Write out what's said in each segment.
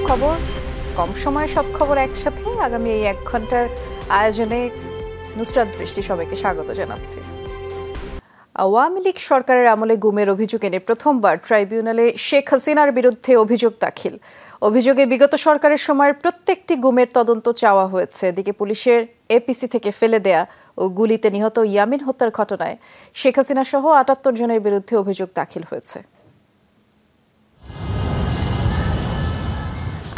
খবর, কম সময়ে সব খবর একসাথে আগামী এই 1 ঘন্টার আয়োজনে নুসরাত বৃষ্টি সবাইকে স্বাগত জানাচ্ছি। আওয়ামী লীগ সরকারের আমলে গুমের অভিযোগ এনে প্রথমবার ট্রাইব্যুনালে শেখ হাসিনার বিরুদ্ধে অভিযোগ দাখিল। অভিযোগে বিগত সরকারের সময়ের প্রত্যেকটি গুমের তদন্ত চাওয়া হয়েছে। এদিকে পুলিশের এপিসি থেকে ফেলে দেয়া ও গুলিতে নিহত ইয়ামিন হত্যার ঘটনায় শেখ হাসিনা সহ ৭৮ জনের বিরুদ্ধে অভিযোগ দাখিল হয়েছে।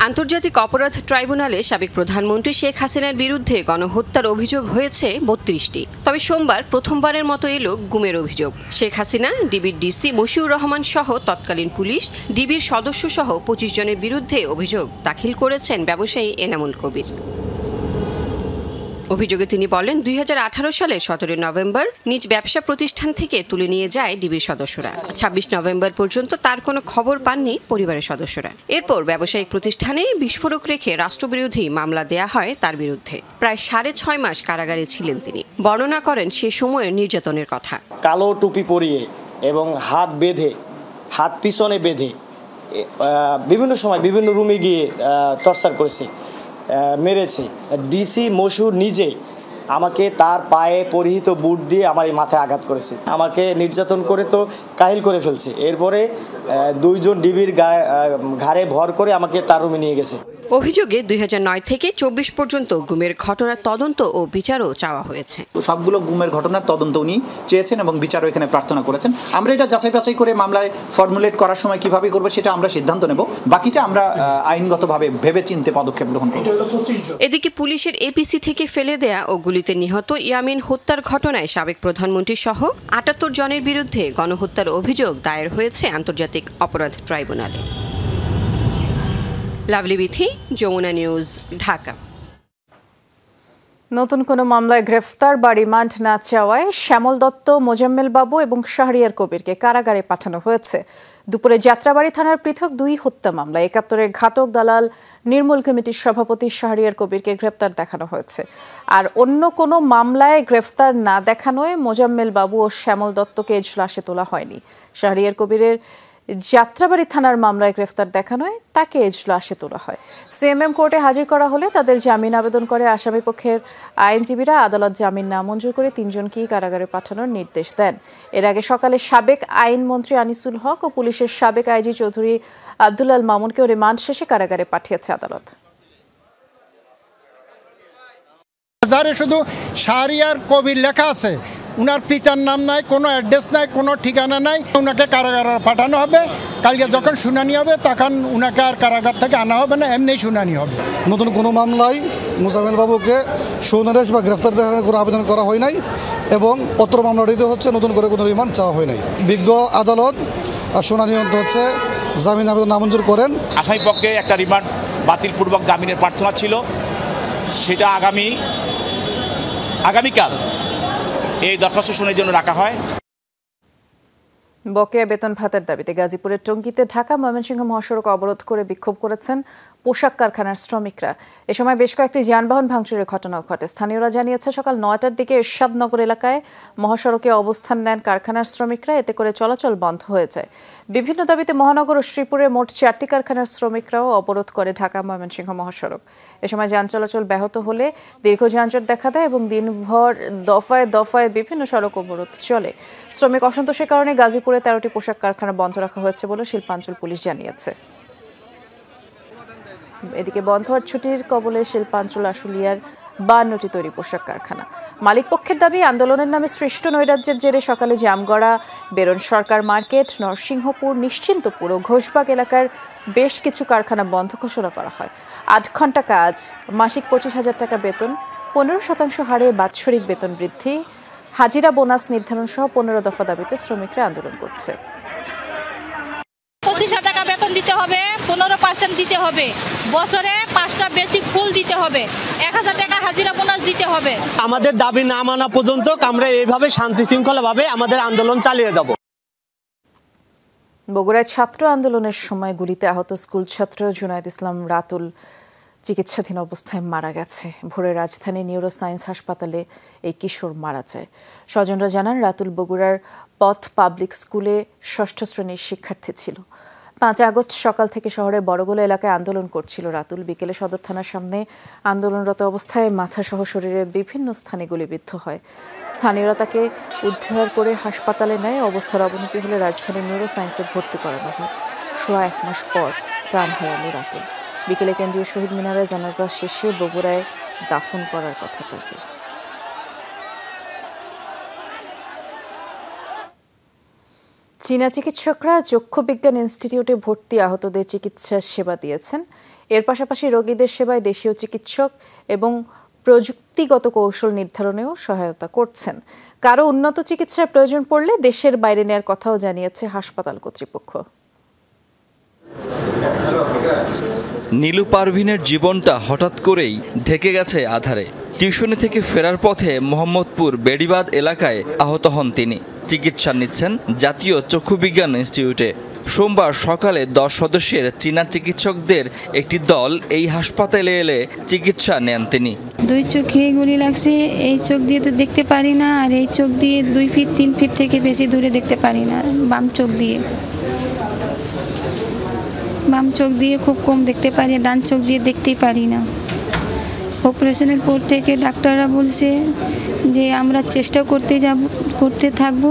আন্তর্জাতিক অপরাধ ট্রাইব্যুনালে সাবেক প্রধানমন্ত্রী শেখ হাসিনার বিরুদ্ধে গণহত্যার অভিযোগ হয়েছে ৩২টি। তবে সোমবার প্রথমবারের মতো এলো গুমের অভিযোগ। শেখ হাসিনা, ডিবির ডিসি মশিউর রহমান সহ তৎকালীন পুলিশ, ডিবির সদস্য সহ ২৫ জনের বিরুদ্ধে অভিযোগ দাখিল করেছেন ব্যবসায়ী এনামুল কবির। অভিযোগে তিনি বলেন, ২০১৮ সালের ১৭ নভেম্বর নিজ ব্যবসা প্রতিষ্ঠান থেকে তুলে নিয়ে যায় ডিবির সদস্যরা। ২৬ নভেম্বর পর্যন্ত তার কোনো খবর পাননি পরিবারের সদস্যরা। এরপর ব্যবসায়িক প্রতিষ্ঠানে বিস্ফোরক রেখে রাষ্ট্রবিরোধী মামলা দেয়া হয় তার বিরুদ্ধে। প্রায় ৬.৫ মাস কারাগারে ছিলেন তিনি। বর্ণনা করেন সে সময়ের নির্যাতনের কথা। কালো টুপি পরিয়ে এবং হাত পিছনে বেঁধে বিভিন্ন সময় বিভিন্ন রুমে গিয়ে টর্চার করেছে, মেরেছে। ডিসি মশিউর নিজে আমাকে তার পায়ে পরিহিত বুট দিয়ে আমার এই মাথায় আঘাত করেছে, আমাকে নির্যাতন করে তো কাহিল করে ফেলছে। এরপরে ২ জন ডিবির ঘাড়ে ভর করে আমাকে তার রুমে নিয়ে গেছে। অভিযোগে ২০০৯ থেকে ২৪ পর্যন্ত গুমের ঘটনার তদন্ত ও বিচারও চাওয়া হয়েছে। সবগুলো গুমের ঘটনার তদন্ত উনি চেয়েছেন এবং বিচারও এখানে প্রার্থনা করেছেন। আমরা এটা যাচাই বাছাই করে মামলায় ফর্মুলেট করার সময় কিভাবে করবো সেটা আমরা সিদ্ধান্ত নেব। বাকিটা আমরা আইনগতভাবে ভেবে চিন্তে পদক্ষেপ গ্রহণ করব। এদিকে পুলিশের এপিসি থেকে ফেলে দেয়া ও গুলিতে নিহত ইয়ামিন হত্যার ঘটনায় সাবেক প্রধানমন্ত্রী সহ ৭৮ জনের বিরুদ্ধে গণহত্যার অভিযোগ দায়ের হয়েছে আন্তর্জাতিক অপরাধ ট্রাইব্যুনালে। Lovely Bithi, Jamuna News, Dhaka. নতুন কোনো মামলায় গ্রেফতার বা রিমান্ড না চাওয়ায় শ্যামল দত্ত, মোজাম্মেল বাবু এবং শাহরিয়ার কবিরকে কারাগারে পাঠানো হয়েছে। দুপুরে যাত্রাবাড়ি থানার পৃথক ২ হত্যা মামলায় ৭১-এর ঘাতক দালাল নির্মূল কমিটির সভাপতি শাহরিয়ার কবিরকে গ্রেফতার দেখানো হয়েছে। আর অন্য কোনো মামলায় গ্রেফতার না দেখানোয় মোজাম্মেল বাবু ও শ্যামল দত্তকে এজলাসে তোলা হয়নি। শাহরিয়ার কবিরের যাত্রাবাড়ি থানার মামলায় গ্রেফতার দেখানোয় তাকে এজলাসে তোলা হয়। সিএমএম কোর্টে হাজির করা হলে তাদের জামিন আবেদন করে আসামি পক্ষের আইনজীবীরা আদালত জামিন নামঞ্জুর করে ৩ জনকেই কারাগারে পাঠানোর নির্দেশ দেন। এর আগে সকালে সাবেক আইনমন্ত্রী আনিসুল হক ও পুলিশের সাবেক আইজি চৌধুরী আব্দুল আল মামুনকেও রিমান্ড শেষে কারাগারে পাঠিয়েছে আদালত। শুধু শাহরিয়ার কবির লেখা আছে, উনার পিতার নাম নাই, কোনো অ্যাড্রেস নাই, কোনো ঠিকানা নাই। উনাকে কারাগারে পাঠানো হবে। কালকে যখন শুনানি হবে তখন উনাকে আর কারাগার থেকে আনা হবে না, এমনি শুনানি হবে। নতুন কোনো মামলায় মোজাম্মেল বাবুকে সুনারেশ বা গ্রেফতার দেখানোর কোনো আবেদন করা হয় নাই এবং পত্র মামলাটিতে হচ্ছে নতুন করে কোনো রিমান্ড চাওয়া হয় নাই। বিজ্ঞ আদালত শুনানি হচ্ছে জামিন আবেদন নামঞ্জুর করেন। আসামি পক্ষে একটা রিমান্ড বাতিলপূর্বক জামিনের প্রার্থনা ছিল, সেটা আগামীকাল এই দরখাস্ত শুনানির জন্য রাখা হয়। বকেয়া বেতন ভাতার দাবিতে গাজীপুরের টঙ্গীতে ঢাকা ময়মনসিংহ মহাসড়ক অবরোধ করে বিক্ষোভ করেছেন পোশাক কারখানার শ্রমিকরা। এ সময় বেশ কয়েকটি যানবাহন ভাঙচুরের ঘটনাও ঘটে। স্থানীয়রা জানিয়েছে সকাল ৯টার দিকে এরশাদনগর এলাকায় মহাসড়কে অবস্থান নেন কারখানার শ্রমিকরা। এতে করে চলাচল বন্ধ হয়ে যায়। বিভিন্ন দাবিতে মহানগর ও শ্রীপুরে মোট 4টি কারখানার শ্রমিকরাও অবরোধ করে ঢাকা ময়মনসিংহ মহাসড়ক। এ সময় যান চলাচল ব্যাহত হলে দীর্ঘ যানজট দেখা দেয় এবং দিনভর দফায় দফায় বিভিন্ন সড়ক অবরোধ চলে। শ্রমিক অসন্তোষের কারণে গাজীপুরে 13টি পোশাক কারখানা বন্ধ রাখা হয়েছে বলে শিল্পাঞ্চল পুলিশ জানিয়েছে। এদিকে বন্ধ হওয়ার ছুটির কবলে শিল্পাঞ্চল আশুলিয়ার 52টি তৈরি পোশাক কারখানা। মালিক পক্ষের দাবি, আন্দোলনের নামে সৃষ্ট নৈরাজ্যের জেরে সকালে জামগড়া, বেরন সরকার মার্কেট, নরসিংহপুর, নিশ্চিন্তপুর ও ঘোষবাগ এলাকার বেশ কিছু কারখানা বন্ধ ঘোষণা করা হয়। 8 ঘন্টা কাজ, মাসিক 25,000 টাকা বেতন, 15% হারে বাৎসরিক বেতন বৃদ্ধি, হাজিরা বোনাস নির্ধারণ সহ 15 দফা দাবিতে শ্রমিকরা আন্দোলন করছে। 25,000 টাকা বেতন দিতে হবে, 15% দিতে হবে, বছরে 5টা বেসিক ফুল দিতে হবে, 1,000 টাকা হাজিরা বোনাস দিতে হবে। আমাদের দাবি না মানা পর্যন্ত আমরা এইভাবে শান্তি শৃঙ্খলাভাবে আমাদের আন্দোলন চালিয়ে যাব। বগুড়ায় ছাত্র আন্দোলনের সময় গুলিতে আহত স্কুল ছাত্র জুনায়েদ ইসলাম রাতুল চিকিৎসাধীন অবস্থায় মারা গেছে। ভোরে রাজধানী নিউরোসায়েন্স হাসপাতালে এই কিশোর মারা যায়। স্বজনরা জানান, রাতুল বগুড়ার পথ পাবলিক স্কুলে 6ষ্ঠ শ্রেণীর শিক্ষার্থী ছিল। 5 আগস্ট সকাল থেকে শহরের বড়গোলা এলাকায় আন্দোলন করছিল রাতুল। বিকেলে সদর থানার সামনে আন্দোলনরত অবস্থায় মাথাসহ শরীরের বিভিন্ন স্থানে গুলিবিদ্ধ হয়। স্থানীয়রা তাকে উদ্ধার করে হাসপাতালে নেয়। অবস্থার অবনতি হলে রাজধানীর নিউরোসায়েন্সে ভর্তি করানো হয়। সোয়া 1 মাস পর প্রাণ হারালো রাতুল। বিকেলে কেন্দ্রীয় শহীদ মিনারে জানাজা শেষে বগুড়ায় দাফন করার কথা তাকে। চীনা চিকিৎসকরা চক্ষু বিজ্ঞান ইনস্টিটিউটে ভর্তি আহতদের চিকিৎসার সেবা দিয়েছেন। এর পাশাপাশি রোগীদের সেবায় দেশীয় চিকিৎসক এবং প্রযুক্তিগত কৌশল নির্ধারণেও সহায়তা করছেন। কারো উন্নত চিকিৎসার প্রয়োজন পড়লে দেশের বাইরে নেয়ার কথাও জানিয়েছে হাসপাতাল কর্তৃপক্ষ। নীলু পারভিনের জীবনটা হঠাৎ করেই ঢেকে গেছে আধারে। টিউশনি থেকে ফেরার পথে মোহাম্মদপুর বেড়িবাঁধ এলাকায় আহত হন তিনি। চিকিৎসা নিচ্ছেন জাতীয় চক্ষু বিজ্ঞান ইনস্টিটিউটে। সোমবার সকালে 10 সদস্যের চীনা চিকিৎসকদের একটি দল এই হাসপাতালে এলে চিকিৎসা নেন তিনি। 2 চোখে গুলি লাগছে, এই চোখ দিয়ে তো দেখতে পারি না, আর এই চোখ দিয়ে 2 ফিট 3 ফিট থেকে বেশি দূরে দেখতে পারি না। বাম চোখ দিয়ে খুব কম দেখতে পারি, ডান চোখ দিয়ে দেখতেই পারি না। অপারেশনের পর থেকে ডাক্তাররা বলছে যে আমরা চেষ্টা করতে থাকবো,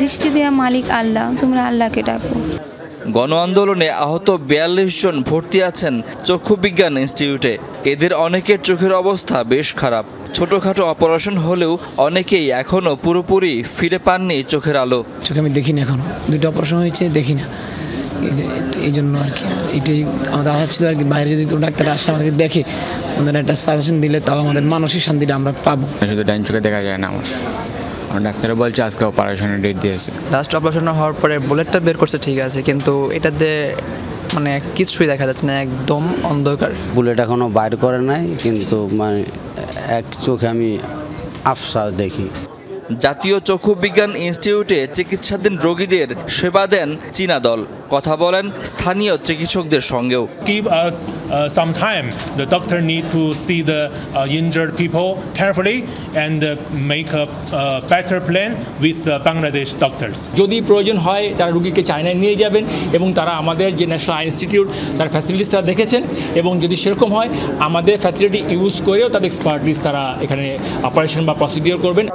দৃষ্টি দেওয়া মালিক আল্লাহ, তোমরা আল্লাহকে ডাকো। গণ আন্দোলনে আহত 42 জন ভর্তি আছেন চক্ষু বিজ্ঞান ইনস্টিটিউটে। এদের অনেকের চোখের অবস্থা বেশ খারাপ। ছোটখাটো অপারেশন হলেও অনেকেই এখনো পুরোপুরি ফিরে পাননি চোখের আলো। চোখে আমি দেখি না, এখনো 2টা অপারেশন হয়েছে, দেখি না। এই জন্য আর কি এটাই আমাদের আশা ছিল আর কি, বাইরে যদি কোনো ডাক্তার আসে আমাদেরকে দেখে ওনারা একটা সাজেশন দিলে তাও আমাদের মানসিক শান্তিটা আমরা পাবো। শুধু ডান চোখে দেখা যায় না, আমার ডাক্তাররা বলছে আজকে অপারেশনের ডেট দিয়েছে। লাস্ট অপারেশন হওয়ার পরে বুলেটটা বের করছে ঠিক আছে, কিন্তু এটাতে মানে কিছুই দেখা যাচ্ছে না, একদম অন্ধকার। বুলেট এখনো বাইর করে নাই, কিন্তু মানে এক চোখে আমি আফসা দেখি। জাতীয় চক্ষু বিজ্ঞান ইনস্টিটিউটে চিকিৎসাধীন রোগীদের সেবা দেন চীনা দল। কথা বলেন স্থানীয় চিকিৎসকদের সঙ্গেও। Give us some time. The doctor need to see the injured people carefully and make a better plan with the Bangladesh doctors. যদি প্রয়োজন হয় তারা রোগীকে চায়নায় নিয়ে যাবেন এবং তারা আমাদের যে ন্যাশনাল ইনস্টিটিউট তার ফ্যাসিলিটিস তারা দেখেছেন, এবং যদি সেরকম হয় আমাদের ফ্যাসিলিটি ইউজ করেও তাদের এক্সপার্টিস তারা এখানে অপারেশন বা প্রসিডিওর করবেন।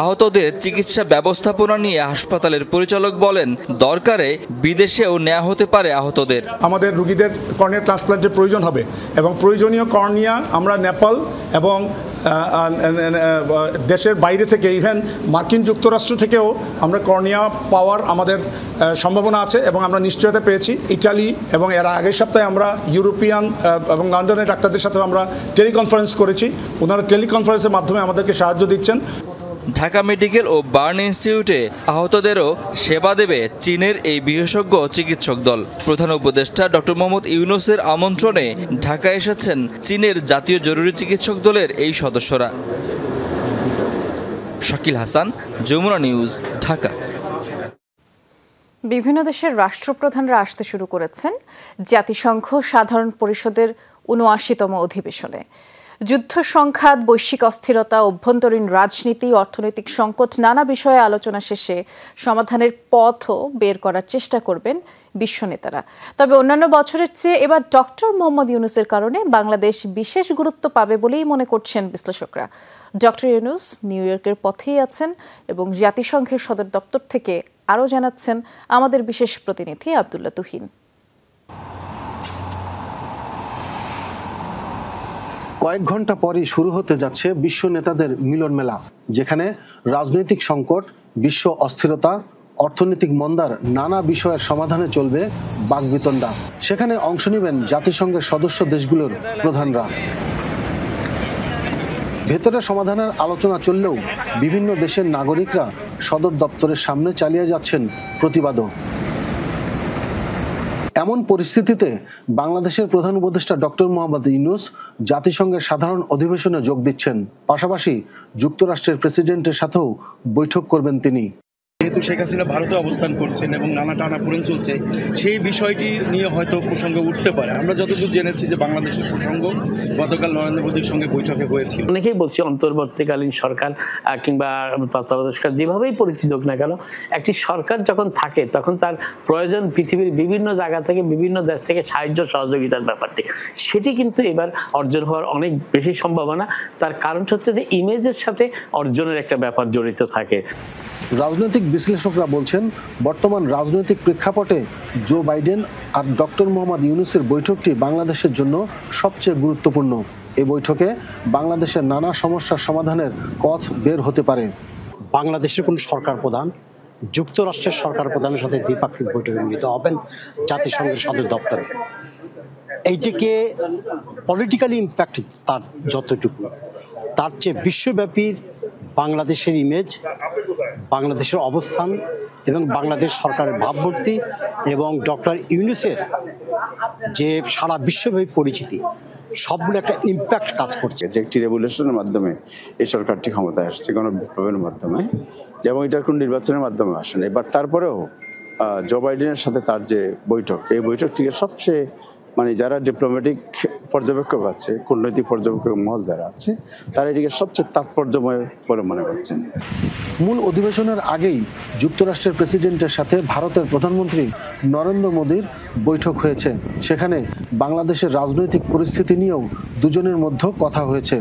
আহতদের চিকিৎসা ব্যবস্থাপনা নিয়ে হাসপাতালের পরিচালক বলেন, দরকারে বিদেশেও নেওয়া হতে পারে আহতদের। আমাদের রোগীদের কর্নিয়া ট্রান্সপ্লান্টের প্রয়োজন হবে এবং প্রয়োজনীয় কর্নিয়া আমরা নেপাল এবং দেশের বাইরে থেকে, ইভেন মার্কিন যুক্তরাষ্ট্র থেকেও আমরা কর্নিয়া পাওয়ার আমাদের সম্ভাবনা আছে এবং আমরা নিশ্চয়তা পেয়েছি। ইটালি এবং এর আগের সপ্তাহে আমরা ইউরোপিয়ান এবং লন্ডনের ডাক্তারদের সাথে আমরা টেলিকনফারেন্স করেছি। ওনারা টেলিকনফারেন্সের মাধ্যমে আমাদেরকে সাহায্য দিচ্ছেন। ঢাকা মেডিকেল ও বার্ন ইনস্টিটিউটে আহতদেরও সেবা দেবে চীনের এই বিশেষজ্ঞ চিকিৎসক দল। প্রধান উপদেষ্টা ডক্টর মোহাম্মদ ইউনূসের আমন্ত্রণে ঢাকা এসেছেন চীনের জাতীয় জরুরি চিকিৎসক দলের এই সদস্যরা। শাকিল হাসান, যমুনা নিউজ, ঢাকা। বিভিন্ন দেশের রাষ্ট্রপ্রধানরা আসতে শুরু করেছেন জাতিসংঘ সাধারণ পরিষদের ৭৯তম অধিবেশনে। যুদ্ধ সংঘাত, বৈশ্বিক অস্থিরতা, অভ্যন্তরীণ রাজনীতি, অর্থনৈতিক সংকট, নানা বিষয়ে আলোচনা শেষে সমাধানের পথও বের করার চেষ্টা করবেন বিশ্ব নেতারা। তবে অন্যান্য বছরের চেয়ে এবার ডক্টর মোহাম্মদ ইউনূসের কারণে বাংলাদেশ বিশেষ গুরুত্ব পাবে বলেই মনে করছেন বিশ্লেষকরা। ডক্টর ইউনূস নিউ ইয়র্কের পথেই আছেন এবং জাতিসংঘের সদর দপ্তর থেকে আরও জানাচ্ছেন আমাদের বিশেষ প্রতিনিধি আব্দুল্লাহ তুহিন। কয়েক ঘন্টা পরই শুরু হতে যাচ্ছে বিশ্ব নেতাদের মিলন মেলা, যেখানে রাজনৈতিক সংকট, বিশ্ব অস্থিরতা, অর্থনৈতিক মন্দার নানা বিষয়ের সমাধানে চলবে বাকবিতণ্ডা। সেখানে অংশ নেবেন জাতিসংঘের সদস্য দেশগুলোর প্রধানরা। ভেতরে সমাধানের আলোচনা চললেও বিভিন্ন দেশের নাগরিকরা সদর দপ্তরের সামনে চালিয়ে যাচ্ছেন প্রতিবাদও। এমন পরিস্থিতিতে বাংলাদেশের প্রধান উপদেষ্টা ডক্টর মোহাম্মদ ইউনূস জাতিসংঘের সাধারণ অধিবেশনে যোগ দিচ্ছেন। পাশাপাশি যুক্তরাষ্ট্রের প্রেসিডেন্টের সাথেও বৈঠক করবেন তিনি। যেহেতু শেখ হাসিনা ভারতে অবস্থান করছেন এবং নানা টানাপোড়েন চলছে, সেই বিষয়টি নিয়ে হয়তো প্রসঙ্গ উঠতে পারে। আমরা যতদূর জেনেছি যে বাংলাদেশের প্রসঙ্গ গতকাল নরেন্দ্র মোদীর সঙ্গে বৈঠকে হয়েছিল। অনেকেই বলছি অন্তর্বর্তীকালীন সরকার কিংবা তত্ত্বাবধায়ক সরকার যেভাবেই পরিচিত হোক না কেন, একটি সরকার যখন থাকে তখন তার প্রয়োজন পৃথিবীর বিভিন্ন জায়গা থেকে বিভিন্ন দেশ থেকে সাহায্য সহযোগিতার ব্যাপারটি, সেটি কিন্তু এবার অর্জন হওয়ার অনেক বেশি সম্ভাবনা। তার কারণ হচ্ছে যে ইমেজের সাথে অর্জনের একটা ব্যাপার জড়িত থাকে। রাজনৈতিক বিশ্লেষকরা বলছেন, বর্তমান রাজনৈতিক প্রেক্ষাপটে জো বাইডেন আর ডক্টর মোহাম্মদ ইউনূসের বৈঠকটি বাংলাদেশের জন্য সবচেয়ে গুরুত্বপূর্ণ। এই বৈঠকে বাংলাদেশের নানা সমস্যার সমাধানের পথ বের হতে পারে। বাংলাদেশের কোন সরকার প্রধান যুক্তরাষ্ট্রের সরকার প্রধানের সাথে দ্বিপাক্ষিক বৈঠকে মিলিত হবেন জাতিসংঘের সদর দপ্তরে। এইটিকে পলিটিক্যালি ইম্প্যাক্ট তার যতটুকু, তার চেয়ে বিশ্বব্যাপী বাংলাদেশের ইমেজ, বাংলাদেশের অবস্থান এবং বাংলাদেশ সরকারের ভাবমূর্তি এবং ডক্টর ইউনূসের যে সারা বিশ্বব্যাপী পরিচিতি, সবগুলো একটা ইম্প্যাক্ট কাজ করছে। যে একটি রেভলিউশনের মাধ্যমে এই সরকারটি ক্ষমতায় আসছে, গণবিপ্লবের মাধ্যমে, এবং এটার কোন নির্বাচনের মাধ্যমে আসেন। এবার তারপরেও জো বাইডেনের সাথে তার যে বৈঠক, এই বৈঠকটিকে সবচেয়ে যারা ডিপ্লোম্যাটিক পর্যবেক্ষক আছে, কূটনৈতিক পর্যবেক্ষক মহল যারা আছে, তারা এটিকে সবচেয়ে তাৎপর্যময় বলে মনে করছেন। মূল অধিবেশনের আগেই যুক্তরাষ্ট্রের প্রেসিডেন্টের সাথে ভারতের প্রধানমন্ত্রী নরেন্দ্র মোদীর বৈঠক হয়েছে। সেখানে বাংলাদেশের রাজনৈতিক পরিস্থিতি নিয়েও দুজনের মধ্যে কথা হয়েছে।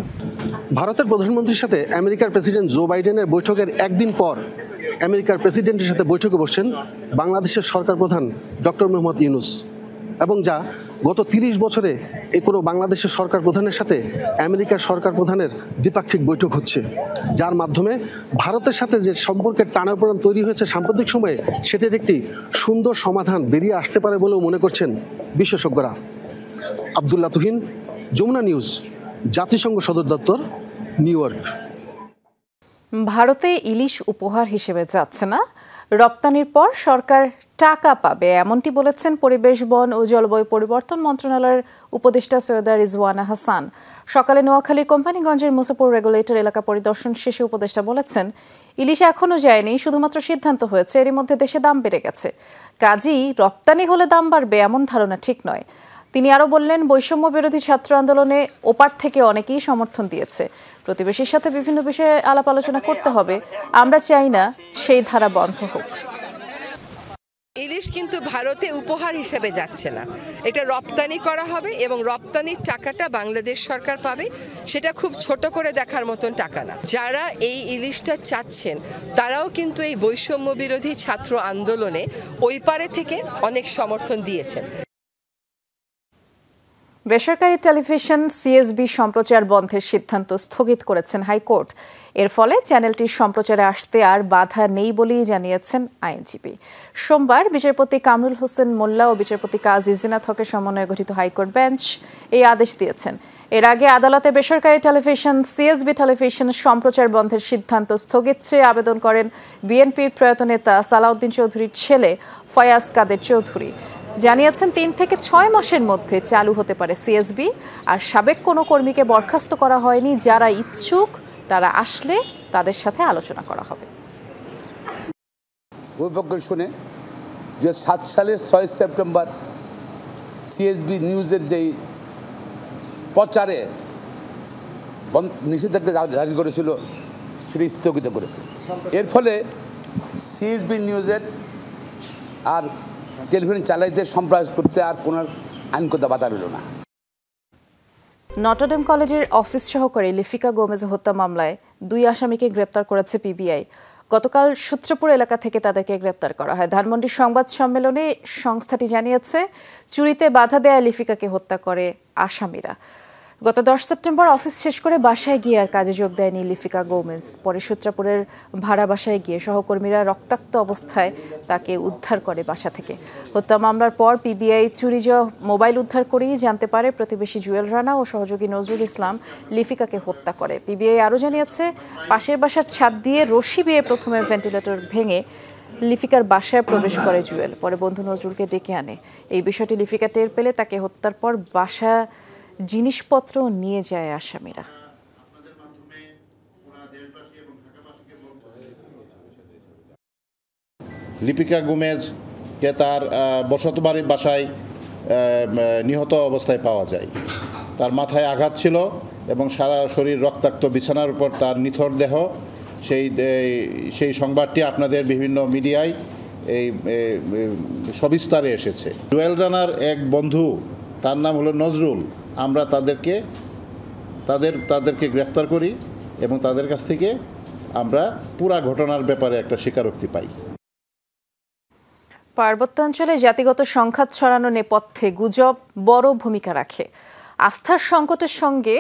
ভারতের প্রধানমন্ত্রীর সাথে আমেরিকার প্রেসিডেন্ট জো বাইডেনের বৈঠকের একদিন পর আমেরিকার প্রেসিডেন্টের সাথে বৈঠকে বসছেন বাংলাদেশের সরকার প্রধান ডক্টর মোহাম্মদ ইউনূস, এবং যা গত 30 বছরে কোনো বাংলাদেশের সরকার প্রধানের সাথে আমেরিকার সরকার প্রধানের দ্বিপাক্ষিক বৈঠক হচ্ছে, যার মাধ্যমে ভারতের সাথে যে সম্পর্কের টানাপোড়েন তৈরি হয়েছে সাম্প্রতিক সময়ে, সেটির একটি সুন্দর সমাধান বেরিয়ে আসতে পারে বলেও মনে করছেন বিশেষজ্ঞরা। আব্দুল্লাহ তুহিন, যমুনা নিউজ, জাতিসংঘ সদর দপ্তর, নিউ ইয়র্ক। ভারতে ইলিশ উপহার হিসেবে যাচ্ছে না, রপ্তানির পর সরকার টাকা পাবে, এমনটি বলেছেন পরিবেশ, বন ও জলবায়ু পরিবর্তন মন্ত্রণালয়ের উপদেষ্টা সৈয়দা রিজওয়ানা হাসান। সকালে নোয়াখালীর কোম্পানিগঞ্জের মুসাপুর রেগুলেটর এলাকা পরিদর্শন শেষে উপদেষ্টা বলেছেন, ইলিশ এখনও যায়নি, শুধুমাত্র সিদ্ধান্ত হয়েছে, এরই মধ্যে দেশে দাম বেড়ে গেছে, কাজেই রপ্তানি হলে দাম বাড়বে এমন ধারণা ঠিক নয়। তিনি আরও বললেন, বৈষম্য বিরোধী ছাত্র আন্দোলনে ওপার থেকে অনেকেই সমর্থন দিয়েছে, প্রতিবেশীর সাথে বিভিন্ন বিষয়ে আলাপ আলোচনা করতে হবে, আমরা চাই না সেই ধারা বন্ধ হোক। ইলিশ কিন্তু ভারতে উপহার হিসেবে যাচ্ছে না, এটা রপ্তানি করা হবে এবং রপ্তানির টাকাটা বাংলাদেশ সরকার পাবে, সেটা খুব ছোট করে দেখার মতন টাকা না। যারা এই ইলিশটা চাচ্ছেন তারাও কিন্তু এই বৈষম্য বিরোধী ছাত্র আন্দোলনে ওই পারে থেকে অনেক সমর্থন দিয়েছেন। বেসরকারি টেলিভিশন সিএসবি সম্প্রচার বন্ধের সিদ্ধান্ত স্থগিত করেছেন হাইকোর্ট। এর ফলে চ্যানেলটির সম্প্রচারে আসতে আর বাধা নেই বলেই জানিয়েছেন আইনজীবী। সোমবার বিচারপতি কামরুল হোসেন মোল্লা ও বিচারপতি কাজী জিনাত হকের সমন্বয়ে গঠিত হাইকোর্ট বেঞ্চ এই আদেশ দিয়েছেন। এর আগে আদালতে বেসরকারি টেলিভিশন সিএসবি টেলিভিশন সম্প্রচার বন্ধের সিদ্ধান্ত স্থগিত চেয়ে আবেদন করেন বিএনপির প্রয়াত নেতা সালাউদ্দিন চৌধুরীর ছেলে ফয়াজ কাদের চৌধুরী। জানিয়েছেন 3 থেকে 6 মাসের মধ্যে চালু হতে পারে সিএসবি, আর সাবেক কোনো কর্মীকে বরখাস্ত করা হয়নি, যারা ইচ্ছুক তারা আসলে তাদের সাথে আলোচনা করা হবে। বৈপক্ষ শুনে 2007 সালের 6 সেপ্টেম্বর সিএসবি নিউজের যেই প্রচারে নিষেধাজ্ঞা জারি করেছিল সেটি স্থগিত করেছে। এর ফলে সিএসবি নিউজের আর টেলিভিশন চালাইতে সম্প্রচার করতে আর কোনো আইনগত বাধা রইল না। নটরডেম কলেজের অফিস সহকারী লিফিকা গোমেজ হত্যা মামলায় 2 আসামিকে গ্রেপ্তার করেছে পিবিআই। গতকাল সূত্রপুর এলাকা থেকে তাদেরকে গ্রেপ্তার করা হয়। ধানমন্ডির সংবাদ সম্মেলনে সংস্থাটি জানিয়েছে, চুরিতে বাধা দেয়া লিফিকাকে হত্যা করে আসামিরা। গত 10 সেপ্টেম্বর অফিস শেষ করে বাসায় গিয়ে আর কাজে যোগ দেয়নি লিফিকা গোমেজ। পরে সূত্রাপুরের ভাড়া বাসায় গিয়ে সহকর্মীরা রক্তাক্ত অবস্থায় তাকে উদ্ধার করে বাসা থেকে। হত্যা মামলার পর পিবিআই চুরি যাওয়া মোবাইল উদ্ধার করেই জানতে পারে প্রতিবেশী জুয়েল রানা ও সহযোগী নজরুল ইসলাম লিফিকাকে হত্যা করে। পিবিআই আরও জানিয়েছে, পাশের বাসার ছাদ দিয়ে রশি বেয়ে প্রথমে ভেন্টিলেটর ভেঙে লিফিকার বাসায় প্রবেশ করে জুয়েল, পরে বন্ধু নজরুলকে ডেকে আনে। এই বিষয়টি লিফিকা টের পেলে তাকে হত্যার পর বাসা জিনিসপত্র নিয়ে যায় আসামিরা। লিপিকা গোমেজকে তার বসতবাড়ির বাসায় নিহত অবস্থায় পাওয়া যায়। তার মাথায় আঘাত ছিল এবং সারা শরীর রক্তাক্ত, বিছানার উপর তার নিথর দেহ। সেই সংবাদটি আপনাদের বিভিন্ন মিডিয়ায় এই সবিস্তারে এসেছে। জুয়েল রানার এক বন্ধু, তার নাম হলো নজরুল। আমরা তাদেরকে গ্রেফতার করি এবং তাদের কাছ থেকে আমরা পুরা ঘটনার ব্যাপারে একটা স্বীকারোক্তি পাই। পার্বত্যাঞ্চলে জাতিগত সংঘাত ছড়ানো নেপথ্যে গুজব বড় ভূমিকা রাখে। আস্থার সংকটের সঙ্গে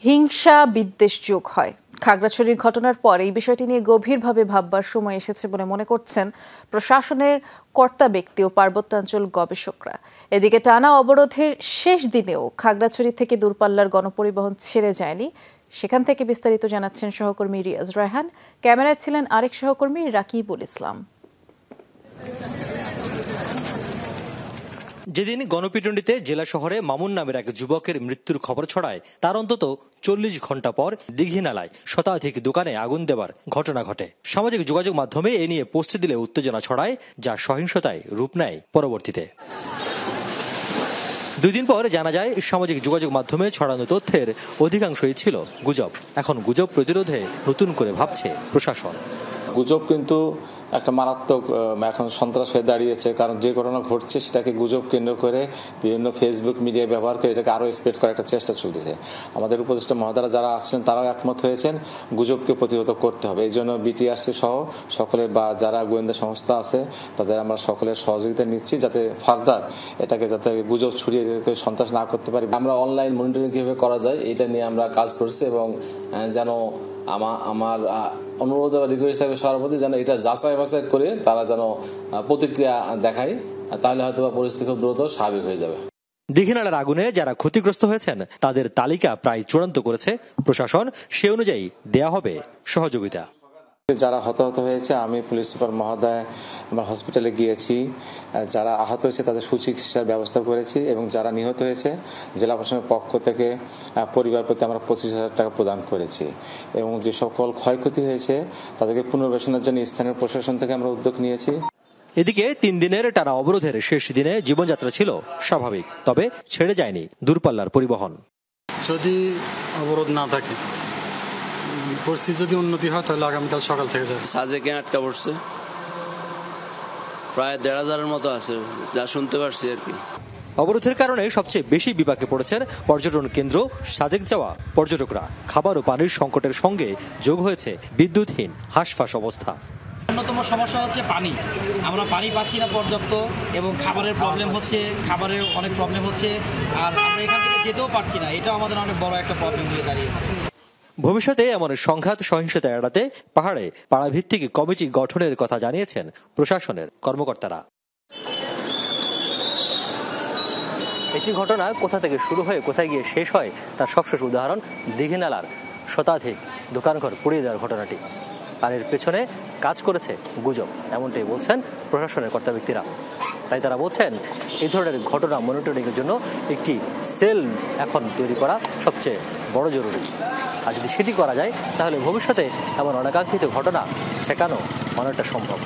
হিংসা বিদ্বেষ যোগ হয়। খাগড়াছড়ির ঘটনার পর এই বিষয়টি নিয়ে গভীরভাবে ভাববার সময় এসেছে বলে মনে করছেন প্রশাসনের কর্তা ব্যক্তি ও পার্বত্যাঞ্চল গবেষকরা। এদিকে টানা অবরোধের শেষ দিনেও খাগড়াছড়ি থেকে দূরপাল্লার গণপরিবহন ছেড়ে যায়নি। সেখান থেকে বিস্তারিত জানাচ্ছেন সহকর্মী রিয়াজ রায়হান। ক্যামেরায় ছিলেন আরেক সহকর্মী রাকিবুল ইসলাম। যেদিন গণপিটুনিতে জেলা শহরে মামুন নামের এক যুবকের মৃত্যুর খবর ছড়ায়, তার অন্তত 40 ঘন্টা পর দীঘিনালায় শতাধিক দোকানে আগুন দেবার ঘটনা ঘটে। সামাজিক যোগাযোগ মাধ্যমে এ নিয়ে পোস্ট দিলে উত্তেজনা ছড়ায়, যা সহিংসতায় রূপ নেয় পরবর্তীতে। 2 দিন পর জানা যায় সামাজিক যোগাযোগ মাধ্যমে ছড়ানো তথ্যের অধিকাংশই ছিল গুজব। এখন গুজব প্রতিরোধে নতুন করে ভাবছে প্রশাসন। গুজব কিন্তু একটা মারাত্মক এখন সন্ত্রাস হয়ে দাঁড়িয়েছে, কারণ যে ঘটনা ঘটছে সেটাকে গুজব কেন্দ্র করে বিভিন্ন ফেসবুক মিডিয়া ব্যবহার করে এটাকে আরও স্প্রেড করার একটা চেষ্টা চলতেছে। আমাদের উপদেষ্টা মহোদয়রা যারা আসছেন তারাও একমত হয়েছেন গুজবকে প্রতিহত করতে হবে। এই জন্য বিটিআরসি সহ সকলের বা যারা গোয়েন্দা সংস্থা আছে তাদের আমরা সকলের সহযোগিতা নিচ্ছি, যাতে ফার্দার এটাকে যাতে গুজব ছড়িয়ে সন্ত্রাস না করতে পারি। আমরা অনলাইন মনিটরিং কিভাবে করা যায় এটা নিয়ে আমরা কাজ করছি এবং যেন আমার অনুরোধ বা রিকোয়েস্ট থাকবে সর্বপ্রতি যেন এটা যাচাই বাছাই করে তারা যেন প্রতিক্রিয়া দেখায়, তাহলে হয়তো পরিস্থিতি খুব দ্রুত স্বাভাবিক হয়ে যাবে। দীঘিনালার আগুনে যারা ক্ষতিগ্রস্ত হয়েছেন তাদের তালিকা প্রায় চূড়ান্ত করেছে প্রশাসন। সে অনুযায়ী দেয়া হবে সহযোগিতা। যারা হতাহত হয়েছে আমি পুলিশ সুপার মহোদয় আমার হসপিটালে গিয়েছি, যারা আহত হয়েছে তাদের সুচিকিৎসার ব্যবস্থা করেছি এবং যারা নিহত হয়েছে জেলা প্রশাসনের পক্ষ থেকে পরিবার প্রতি আমরা 25,000 টাকা প্রদান করেছি এবং যে সকল ক্ষয়ক্ষতি হয়েছে তাদেরকে পুনর্বাসনের জন্য স্থানীয় প্রশাসন থেকে আমরা উদ্যোগ নিয়েছি। এদিকে 3 দিনের টানা অবরোধের শেষ দিনে জীবনযাত্রা ছিল স্বাভাবিক, তবে ছেড়ে যায়নি দূরপাল্লার পরিবহন। যদি অবরোধ না থাকে, পরিস্থিতি যদি উন্নতি হয় তাহলে আগামীকাল সকাল থেকে যাবে। সাজেকে আটকা পড়ছে, প্রায় 1,500-এর মতো আছে যা শুনতে পারছি আর কি। অবরোধের কারণে সবচেয়ে বেশি বিপাকে পড়েছেন পর্যটন কেন্দ্র সাজেক যাওয়া পর্যটকরা। খাবার ও পানির সংকটের সঙ্গে যোগ হয়েছে বিদ্যুৎহীন হাঁসফাঁস অবস্থা। অন্যতম সমস্যা হচ্ছে পানি। আমরা পানি পাচ্ছি না পর্যাপ্ত এবং খাবারের প্রবলেম হচ্ছে, খাবারের অনেক প্রবলেম হচ্ছে, আর আমরা এখান থেকে যেতেও পারছি না। এটা আমাদের অনেক বড় একটা প্রবলেম হয়ে দাঁড়িয়েছে। ভবিষ্যতে এমন সংঘাত সহিংসতা এড়াতে পাহাড়ে পাড়াভিত্তিক কমিটি গঠনের কথা জানিয়েছেন প্রশাসনের কর্মকর্তারা। একটি ঘটনা কোথা থেকে শুরু হয়ে কোথায় গিয়ে শেষ হয় তার সবশেষ উদাহরণ দীঘিনালার শতাধিক দোকানঘর পুড়িয়ে দেওয়ার ঘটনাটি। আর এর পেছনে কাজ করেছে গুজব, এমনটাই বলছেন প্রশাসনের কর্তা ব্যক্তিরা। তাই তারা বলছেন এই ধরনের ঘটনা মনিটরিংয়ের জন্য একটি সেল এখন তৈরি করা সবচেয়ে বড় জরুরি। আর যদি সেটি করা যায় তাহলে ভবিষ্যতে এমন অনাকাঙ্ক্ষিত ঘটনা ঠেকানো অনেকটা সম্ভব।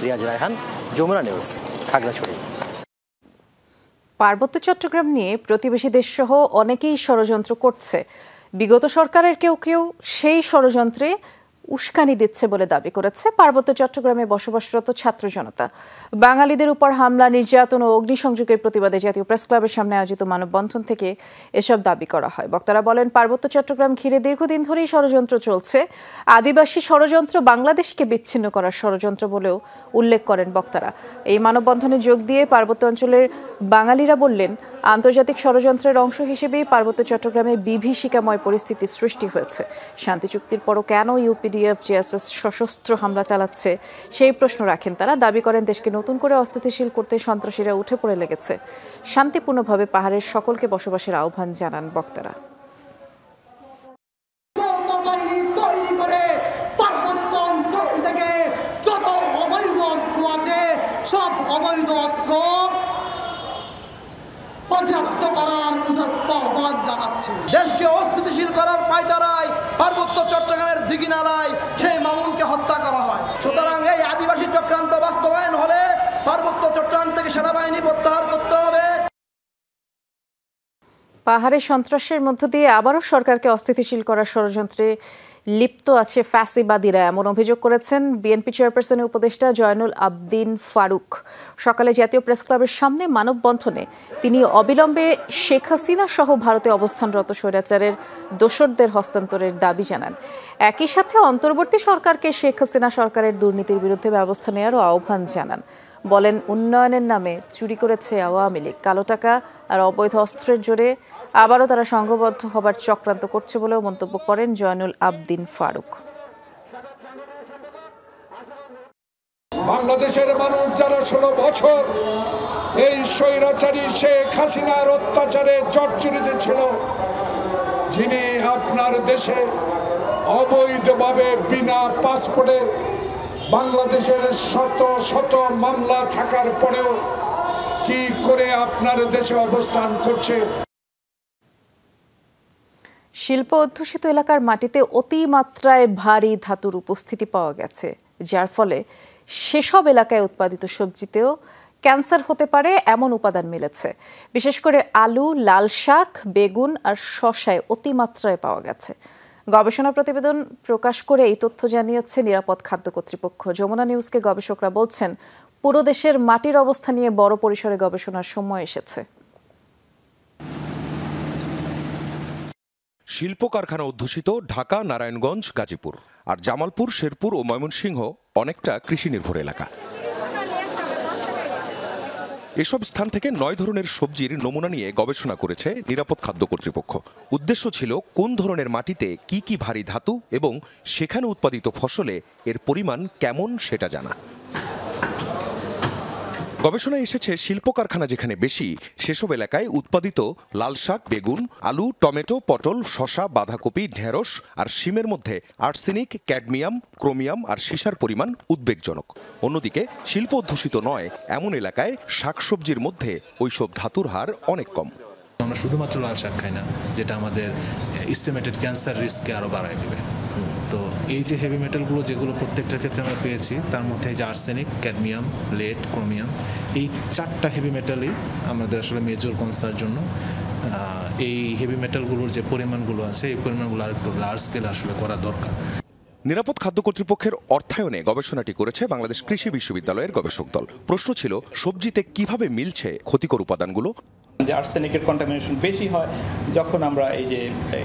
রিয়াজ রায়হান, যমুনা নিউজ, খাগড়াছড়ি। পার্বত্য চট্টগ্রাম নিয়ে প্রতিবেশী দেশসহ অনেকেই ষড়যন্ত্র করছে। বিগত সরকারের কেউ কেউ সেই ষড়যন্ত্রে উস্কানি দিচ্ছে বলে দাবি করেছে পার্বত্য চট্টগ্রামে বসবাসরত ছাত্র জনতা। বাঙালিদের উপর হামলা, নির্যাতন ও অগ্নিসংযোগের প্রতিবাদে জাতীয় প্রেস ক্লাবের সামনে আয়োজিত মানববন্ধন থেকে এসব দাবি করা হয়। বক্তারা বলেন, পার্বত্য চট্টগ্রাম ঘিরে দীর্ঘদিন ধরেই ষড়যন্ত্র চলছে। আদিবাসী ষড়যন্ত্র বাংলাদেশকে বিচ্ছিন্ন করার ষড়যন্ত্র বলেও উল্লেখ করেন বক্তারা। এই মানববন্ধনে যোগ দিয়ে পার্বত্য অঞ্চলের বাঙালিরা বললেন, আন্তর্জাতিক ষড়যন্ত্রের অংশ হিসেবেই পার্বত্য চট্টগ্রামে বিভীষিকাময় পরিস্থিতির সৃষ্টি হয়েছে। শান্তি চুক্তির পরও কেন ইউপিডিএফ জেএসএস সশস্ত্র হামলা চালাচ্ছে সেই প্রশ্ন রাখেন তারা। দাবি করেন, দেশকে নতুন করে অস্থিতিশীল করতে সন্ত্রাসীরা উঠে পড়ে লেগেছে। শান্তিপূর্ণভাবে পাহাড়ের সকলকে বসবাসের আহ্বান জানান বক্তারা। সব অবৈধ অস্ত্র বাজেয়াপ্ত করার উদাত্ত আহ্বান জানাচ্ছে। দেশকে অস্থিতিশীল করার পায়তারায় পার্বত্য চট্টগ্রামের দীঘিনালায় সেই মামুনকে হত্যা করা হয়। সুতরাং এই আদিবাসী চক্রান্ত পাহাড়ে সন্ত্রাসের মধ্য দিয়ে আবারও সরকারকে অস্থিতিশীল করার ষড়যন্ত্রে লিপ্ত আছে ফ্যাসিবাদীরা, এমন অভিযোগ করেছেন বিএনপি চেয়ারপারসনের উপদেষ্টা জয়নুল আবদিন ফারুক। সকালে জাতীয় প্রেস ক্লাবের সামনে মানববন্ধনে তিনি অবিলম্বে শেখ হাসিনা সহ ভারতে অবস্থানরত স্বৈরাচারের দোসরদের হস্তান্তরের দাবি জানান। একই সাথে অন্তর্বর্তী সরকারকে শেখ হাসিনা সরকারের দুর্নীতির বিরুদ্ধে ব্যবস্থা নেওয়ারও আহ্বান জানান। বলেন, উন্নয়নের নামে চুরি করেছে আওয়ামী লীগ, কালো টাকা আর অবৈধ অস্ত্রের জোরে আবারও তারা সংঘবদ্ধ হবার চক্রান্ত করছে বলেও মন্তব্য করেন জয়নুল আবদিন ফারুক। বাংলাদেশের মানুষ যারা 16 বছর এই স্বৈরাচারী শেখ হাসিনার অত্যাচারে জর্জরিত ছিল, যিনি আপনার দেশে অবৈধভাবে বিনা পাসপোর্টে বাংলাদেশের শত শত মামলা থাকার পরেও কি করে আপনার দেশে অবস্থান করছে। শিল্প অধ্যুষিত এলাকার মাটিতে অতিমাত্রায় ভারী ধাতুর উপস্থিতি পাওয়া গেছে, যার ফলে সেসব এলাকায় উৎপাদিত সবজিতেও ক্যান্সার হতে পারে এমন উপাদান মিলেছে। বিশেষ করে আলু, লাল শাক, বেগুন আর শসায় অতিমাত্রায় পাওয়া গেছে। গবেষণা প্রতিবেদন প্রকাশ করে এই তথ্য জানিয়েছে নিরাপদ খাদ্য কর্তৃপক্ষ। যমুনা নিউজকে গবেষকরা বলছেন, পুরো দেশের মাটির অবস্থা নিয়ে বড় পরিসরে গবেষণার সময় এসেছে। শিল্প কারখানা অধ্যুষিত ঢাকা, নারায়ণগঞ্জ, গাজীপুর আর জামালপুর, শেরপুর ও ময়মনসিংহ অনেকটা কৃষি নির্ভর এলাকা। এসব স্থান থেকে 9 ধরনের সবজির নমুনা নিয়ে গবেষণা করেছে নিরাপদ খাদ্য কর্তৃপক্ষ। উদ্দেশ্য ছিল কোন ধরনের মাটিতে কি কি ভারী ধাতু এবং সেখানে উৎপাদিত ফসলে এর পরিমাণ কেমন সেটা জানা। গবেষণায় এসেছে, শিল্প কারখানা যেখানে বেশি সেসব এলাকায় উৎপাদিত লাল শাক, বেগুন, আলু, টমেটো, পটল, শসা, বাঁধাকপি, ঢেঁড়স আর শিমের মধ্যে আর্সেনিক, ক্যাডমিয়াম, ক্রোমিয়াম আর সীসার পরিমাণ উদ্বেগজনক। অন্যদিকে শিল্প অধ্যুষিত নয় এমন এলাকায় শাকসবজির মধ্যে ওইসব ধাতুর হার অনেক কম। আমরা শুধুমাত্র লাল শাক খাই না, যেটা আমাদের এস্টিমেটেড ক্যান্সার রিস্ককে আরও বাড়ায় দেবে। তো এই যে হেভি মেটালগুলো যেগুলো প্রত্যেকটার ক্ষেত্রে আমরা পেয়েছি, তার মধ্যে যে আর্সেনিক, ক্যাডমিয়াম, লেড, ক্রোমিয়াম, এই 4টা হেভি মেটালই আমাদের আসলে মেজর কনসার্নের জন্য এই হেভি মেটালগুলোর যে পরিমাণগুলো আছে, এই পরিমাণগুলো আর একটু লার্জ স্কেলে আসলে করা দরকার। নিরাপদ খাদ্য কর্তৃপক্ষের অর্থায়নে গবেষণাটি করেছে বাংলাদেশ কৃষি বিশ্ববিদ্যালয়ের গবেষক দল। প্রশ্ন ছিল, সবজিতে কিভাবে মিলছে ক্ষতিকর উপাদানগুলো। যে আর্সেনিকের কন্টামিনেশন বেশি হয় যখন আমরা এই যে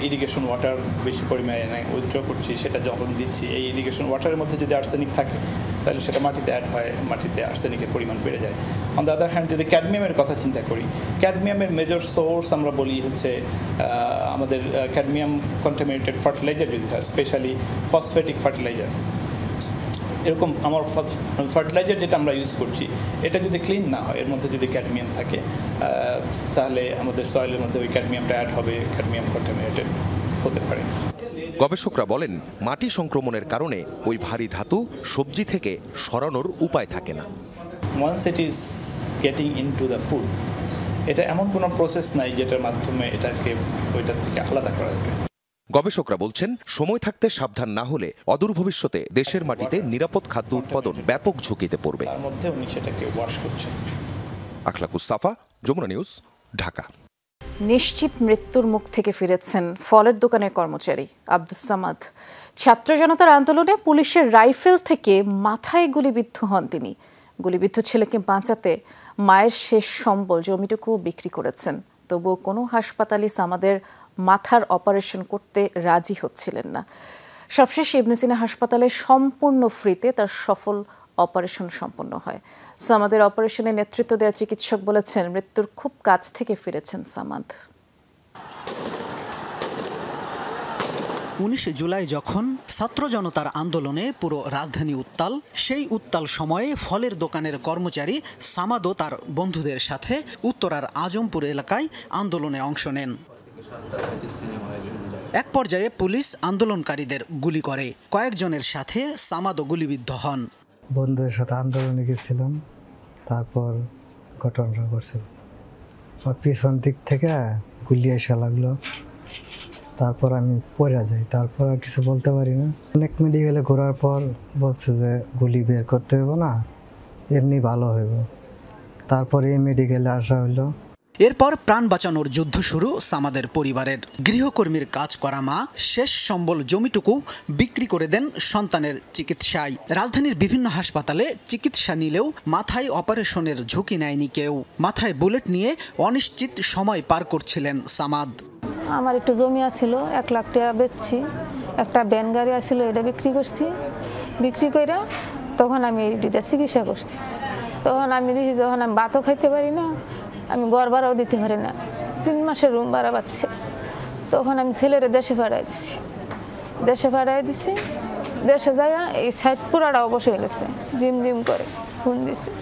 ইরিগেশন ওয়াটার বেশি পরিমাণে উইথড্র করছি, সেটা যখন দিচ্ছি, এই ইরিগেশন ওয়াটারের মধ্যে যদি আর্সেনিক থাকে তাহলে সেটা মাটিতে অ্যাড হয়, মাটিতে আর্সেনিকের পরিমাণ বেড়ে যায়। অন দ্য আদার হ্যান্ড যদি ক্যাডমিয়ামের কথা চিন্তা করি, ক্যাডমিয়ামের মেজর সোর্স আমরা বলি হচ্ছে আমাদের ক্যাডমিয়াম কন্টামিনেটেড ফার্টিলাইজার যদি হয়, স্পেশালি ফসফেটিক ফার্টিলাইজার। এরকম আমার ফার্টিলাইজার যেটা আমরা ইউজ করছি, এটা যদি ক্লিন না হয়, এর মধ্যে যদি ক্যাডমিয়াম থাকে, তাহলে আমাদের সয়েলের মধ্যে ওই ক্যাডমিয়ামটা অ্যাড হবে, ক্যাডমিয়াম কন্টামিনেটেড হতে পারে। গবেষকরা বলেন, মাটি সংক্রমণের কারণে ওই ভারী ধাতু সবজি থেকে সরানোর উপায় থাকে না। Once it is getting into the food, এটা এমন কোনো প্রসেস নাই যেটার মাধ্যমে এটাকে ওইটার থেকে আলাদা করা যাবে। গবেষকরা বলছেন, সময় থাকতে সাবধান না হলে অদূর ভবিষ্যতে দেশের মাটিতে নিরাপদ খাদ্য উৎপাদন ব্যাপক ঝুঁকিতে পড়বে। তার মধ্যে উনি সেটাকে ওয়াশ করছেন। আখলাকুস সাফা, যমুনা নিউজ, ঢাকা। নিশ্চিত মৃত্যুর মুখ থেকে ফিরেছেন ফলের দোকানের কর্মচারী আব্দুস সামাদ। ছাত্র জনতার আন্দোলনে পুলিশের রাইফেল থেকে মাথায় গুলিবিদ্ধ হন তিনি। গুলিবিদ্ধ ছেলেকে বাঁচাতে মায়ের শেষ সম্বল জমিটুকু বিক্রি করেছেন। তবুও কোনো হাসপাতালই সামাদের মাথার অপারেশন করতে রাজি হচ্ছিলেন না। সবশেষ ইবনে সিনা হাসপাতালে সম্পূর্ণ ফ্রিতে তার সফল অপারেশন সম্পন্ন হয়। সামাদের অপারেশনে নেতৃত্ব দেওয়া চিকিৎসক বলেছেন, মৃত্যুর খুব কাছ থেকে ফিরেছেন সামাদ। 19 জুলাই যখন ছাত্র জনতার আন্দোলনে পুরো রাজধানী উত্তাল, সেই উত্তাল সময়ে ফলের দোকানের কর্মচারী সামাদও তার বন্ধুদের সাথে উত্তরার আজমপুর এলাকায় আন্দোলনে অংশ নেন। এক পর্যায়ে পুলিশ আন্দোলনকারীদের গুলি করে, কয়েকজনের সাথে সামাদও গুলিবিদ্ধ হন। বন্ধুদের সাথে আন্দোলনে গেছিলাম, তারপর ঘটনাটা ঘটছিল। পিছন দিক থেকে গুলি এসে লাগলো, তারপর আমি পড়ে যাই, তারপর আর কিছু বলতে পারি না। অনেক মেডিকেলে ঘোরার পর বলছে যে গুলি বের করতে হইব না, এমনি ভালো হইব। তারপরে এই মেডিকেলে আসা হইলো। এরপর প্রাণ বাঁচানোর যুদ্ধ শুরু সামাদের পরিবারের। গৃহকর্মীর কাজ করা মা শেষ সম্বল জমিটুকু বিক্রি করে দেন সন্তানের চিকিৎসায়। রাজধানীর বিভিন্ন হাসপাতালে চিকিৎসা নিলেও মাথায় অপারেশনের ঝুঁকি নেয়নি কেউ। মাথায় বুলেট নিয়ে অনিশ্চিত সময় পার করছিলেন সামাদ। আমার একটু জমি আছিল, 1 লাখ টাকা বেচছি, একটা ভ্যান গাড়ি আছিল, এটা বিক্রি করছি। বিক্রি করে তখন আমি এটিতে চিকিৎসা করছি। তখন আমি দেখি যখন আমি ভাতও খাইতে পারি না, আমি ঘর ভাড়াও দিতে পারি না, 3 মাসের রুম ভাড়া পাচ্ছি। তখন আমি ছেলেরে দেশে পাঠাই দিছি। দেশে যাইয়া এই সাইড পুরাটা অবশ্যই গেছে, জিম জিম করে ফোন দিছে।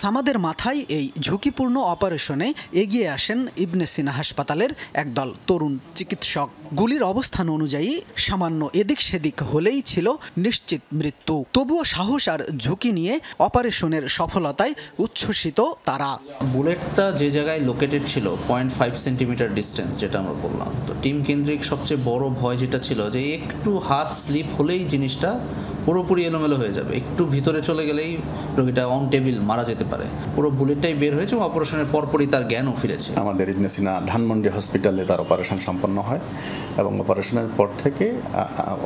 সামাদের মাথায় এই ঝুঁকিপূর্ণ অপারেশনে এগিয়ে আসেন ইবনে সিনা হাসপাতালের একদল তরুণ চিকিৎসক। গুলির অবস্থান অনুযায়ী সামান্য এদিক সেদিক হলেই ছিল নিশ্চিত মৃত্যু। তবুও সাহস আর ঝুঁকি নিয়ে অপারেশনের সফলতায় উচ্ছ্বসিত তারা। বুলেটটা যে জায়গায় লোকেটেড ছিল 0.5 সেন্টিমিটার ডিস্টেন্স, যেটা আমরা বললাম, তো টিম কেন্দ্রিক সবচেয়ে বড় ভয় যেটা ছিল যে একটু হাত স্লিপ হলেই জিনিসটা পুরোপুরি এলোমেলো হয়ে যাবে, একটু ভিতরে চলে গেলেই রোগীটা অন টেবিল মারা যেতে পারে। পুরো বুলেটটাই বের হয়েছে এবং অপারেশনের পরপরই তার জ্ঞানও ফিরেছে। আমাদের ইবনে সিনা ধানমন্ডি হসপিটালে তার অপারেশন সম্পন্ন হয় এবং